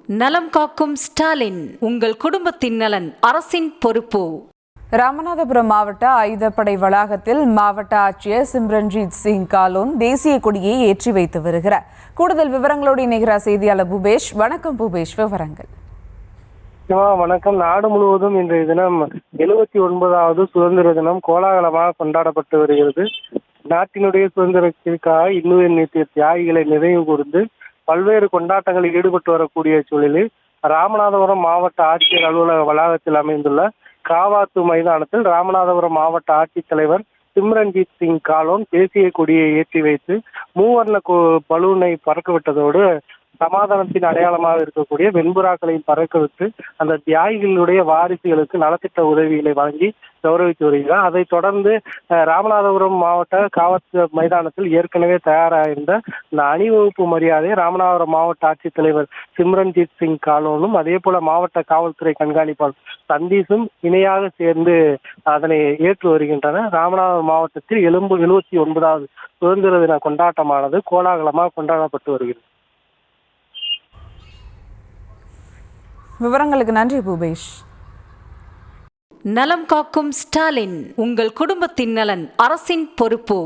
நலம் காக்கும் ஸ்டாலின், உங்கள் குடும்பத்தின் நலன் அரசின் பொறுப்பு. ராமநாதபுரம் மாவட்ட ஆயுதப்படை வளாகத்தில் மாவட்ட ஆட்சியர் சிம்ரன்ஜீத் சிங் காலோன் தேசிய கொடியை ஏற்றி வைத்து வருகிறார். கூடுதல் விவரங்களோடு இணைகிறார் செய்தியாளர் பூபேஷ். வணக்கம் பூபேஷ், விவரங்கள். வணக்கம். நாடு முழுவதும் இன்றைய தினம் 79வது சுதந்திர தினம் கோலாகலமாக கொண்டாடப்பட்டு வருகிறது. நாட்டினுடைய சுதந்திரத்திற்காக இன்னுயிர் நீத்திய தியாகிகளை நினைவு கூர்ந்து பல்வேறு கொண்டாட்டங்களில் ஈடுபட்டு வரக்கூடிய சூழலில் ராமநாதபுரம் மாவட்ட ஆட்சியர் அலுவலக வளாகத்தில் அமைந்துள்ள காவாத்து மைதானத்தில் ராமநாதபுரம் மாவட்ட ஆட்சித்தலைவர் சிம்ரன்ஜீத் சிங் காலோன் தேசிய கொடியை ஏற்றி வைத்து மூவர்ண பலூனை பறக்கவிட்டதோடு சமாதானத்தின் அடையாளமாக இருக்கக்கூடிய வெண்புறாக்களையும் பறக்கவிட்டு அந்த தியாகிகளுடைய வாரிசுகளுக்கு நலத்திட்ட உதவிகளை வழங்கி கௌரவித்து வருகிறார். அதைத் தொடர்ந்து ராமநாதபுரம் மாவட்ட காவல் மைதானத்தில் ஏற்கனவே தயாராகிருந்த இந்த அணிவகுப்பு மரியாதையை ராமநாதபுரம் மாவட்ட ஆட்சித்தலைவர் சிம்ரன்ஜீத் சிங் காலோனும் அதே போல மாவட்ட காவல்துறை கண்காணிப்பாளர் சந்தீஷும் இணையாக சேர்ந்து அதனை ஏற்று வருகின்றனர். ராமநாதபுரம் மாவட்டத்தில் 79வது சுதந்திர தின கொண்டாட்டமானது கோலாகலமாக கொண்டாடப்பட்டு வருகிறது. விவரங்களுக்கு நன்றி பூபேஷ். நலம் காக்கும் ஸ்டாலின், உங்கள் குடும்பத்தின் நலன் அரசின் பொறுப்பு.